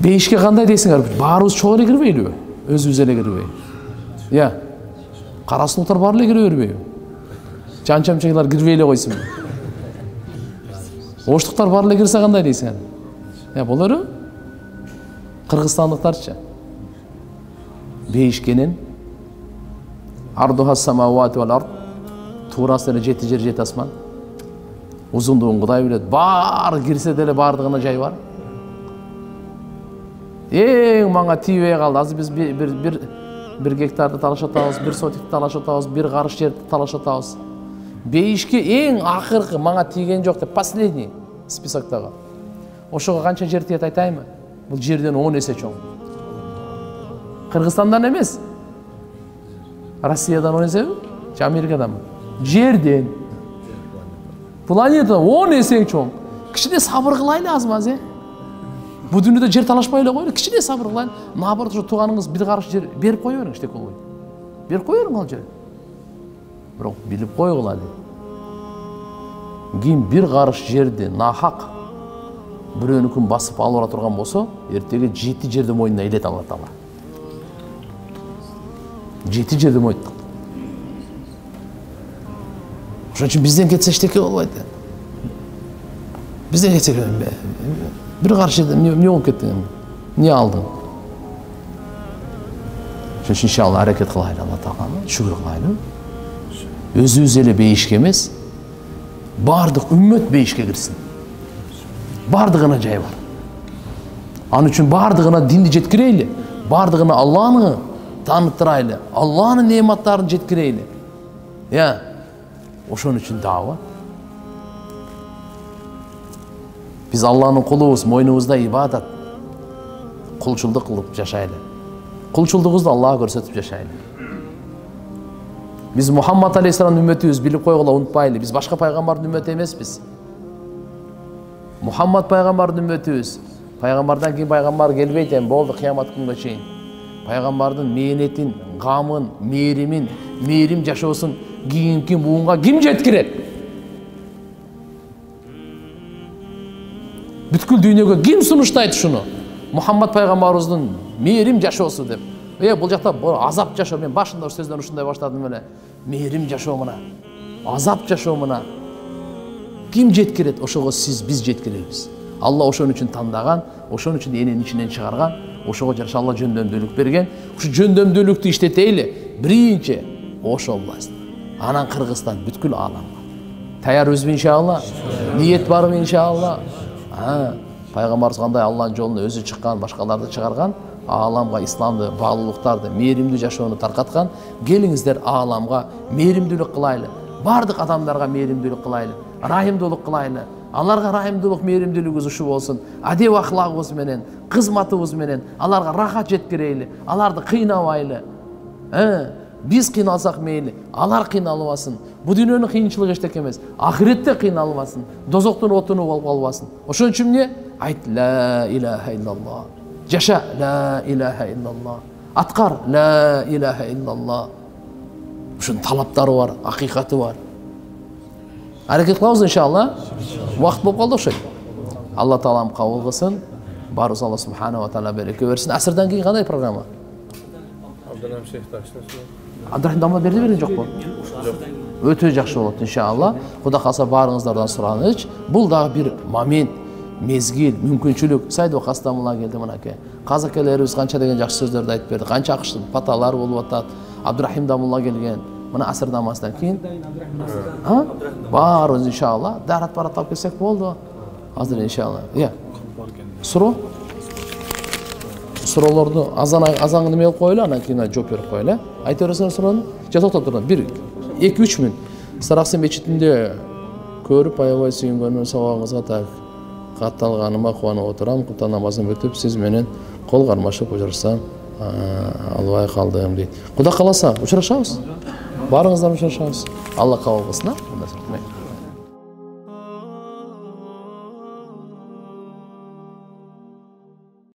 Бейишке кандай дейсиңер? Баарыбыз чоң эле кирбейлиби? Өзүбүз эле кирбей. Я. Кара сулуктар баары эле кире бербейби? Чанчамчылар кирбей эле койсун. Оштуктар баары эле кирсе кандай дейсиңер? Я, болору? Кыргызстандыктарчы. Бейишкенин ардуха самавати вал ард, туурасы эле 7 жер 7 асман. Узундугун Кудай билет. Баары кирсе деле баардыгына жай бар. Эң маңа тийбей калды. Азыр биз бир гектарды талаш атабыз, бир сотикти талаш атабыз, бир карыш жерди талаш атабыз. Бейишке эң акыркы маңа тийген жок деп последний списоктогу. Ошого канча жер тиет айтайынбы? Бул жерден 10 эсе чоң. Кыргызстандан эмес. Россиядан 10 эсеби? Же Америкаданбы? Жерден. Планета 10 эсе чоң. Кичине сабыр кылайлы азмаз, Бу дүйнөдө жер талашпай эле коелу, кичине сабыр кылайлы. Наоборот, ошо тууганыңыз бир карыш жер берип кое бериң, иштек болбойт. Берип кое бериң ал жер. Бирок билип койгула дейт. Ким бир карыш жерди нахак бирөөнүкүн басып алып ара турган болсо, эртеге 7 жерди мойнуна илет Алла Таала. 7 жерди мойнуна. Ошон үчүн бизден кетсе эчтеке болбойт. Бизден кетсе бир карыш жерде эмне болуп кеттиң? Эмне алдың? Ошон үчүн иншалла аракет кылайлы Алла Таалага, шүгүр кылайлы. Өзүбүз эле бейишке эмес, бардык үммөт бейишке кирсин. Бардыгына жай бар. Анын үчүн бардыгына динди жеткирейли, бардыгына Алланы таныттырайлы, Алланын неаматтарын жеткирейли. Я, ошон үчүн дагы биз Алланын кулубуз, мойнубузда ибадат, кулчулдук кылып жашайлы. Кулчулдугубузду Аллага көрсөтүп жашайлы. Биз Мухаммад алейхиссаламдын үммөтүбүз, билип койгула, унутпайлы. Биз башка пайгамбардын үммөтү эмеспиз. Мухаммад пайгамбардын үммөтүбүз. Пайгамбардан кийин пайгамбар келбейт эми, болду кыямат күнгө чейин. Пайгамбардын мээнетин, гамын, мээрим жашоосун кийинки буунга ким жеткирет? Бүткүл дүйнөгө ким сунуштайт ушуну? Мухаммад пайгамбарыбыздын мээрим жашоосу деп. Бул жакта азап жашоо, мен башында сөздөн ушундай баштадым эле. Мээрим жашоо мына, азап жашоо мына. Ким жеткирет? Ошого биз жеткиребиз. Алла ошон үчүн тандаган, ошон үчүн эненин ичинен чыгарган, ошого жараша Алла жөндөмдүүлүк берген. Ушу жөндөмдүүлүктү иштетейли. Биринчи Ош областы. Анан Кыргызстан, бүткүл ааламга. Таярбызбы иншалла? Ниет барбы иншалла? Пайгамбарыбыз кандай Алланын жолуна өзү чыккан, башкаларды чыгарган, ааламга исламды, баалуулуктарды, мээримдүү жашоону таркаткан. Келиңиздер ааламга мээримдүүлүк кылайлы. Бардык адамдарга мээримдүүлүк кылайлы, рахимдүүлүк кылайлы. Аларга рахимдүүлүк, мээримдүүлүгүбүз ушу болсун. Адеп ахлагыбыз менен, кызматыбыз менен аларга рахат жеткирейли, аларды кыйнабайлы. Биз кыйналсак мейли, алар кыйналбасын. Бу дүйнөнүн кыйынчылыгы эчтеке эмес. Ахиретте кыйналбасын, дозоктун отуну болуп калбасын. Ошон үчүн эмне? Айт ла илаха иллаллах. Жаша ла илаха иллаллах. Аткар ла илаха иллаллах. Ушунун талаптары бар, акыйкаты бар. Аракет кылабыз иншалла. Вакыт болуп калды окшойт. Алла таалам кабыл кылсын. Барыбыз Алла субханаху ва таала береке берсин. Асырдан кийин кандай программа? Абдрахим дамла берген жокпу? Өтө жакшы болот иншалла. Кудай калса баарыңыздардан сураныч. Бул дагы бир момент, мезгил, мүмкүнчүлүк. Сайдо Кастамулла келди мынакей. Казакелерибиз канча деген жакшы сөздөрдү айтып берди. Канча акыштын паталар болуп атат. Абдрахим дамулла келген. Мына асыр намаздан кийин. Баарыбыз иншалла дарат барат алып келсек болду. Азыр иншалла. Суроо? Суроолорду азан неме кылып коелу, анан кийин жооп берип коелу. Айта бересиңер суроону? Же токтоп турган. 1-2-3 мүнөт. Сараксы мечитинде көрүп аябай сүйүнгөнүм сабагыңызга так катталганыма кубанып отурам. Кута намазын бүтүп сиз менен кол кармашып учурсам албай калдым дейт. Кудай кааласа учурашабыз. Баарыңыздан учурашабыз. Алла кабыл кылсын.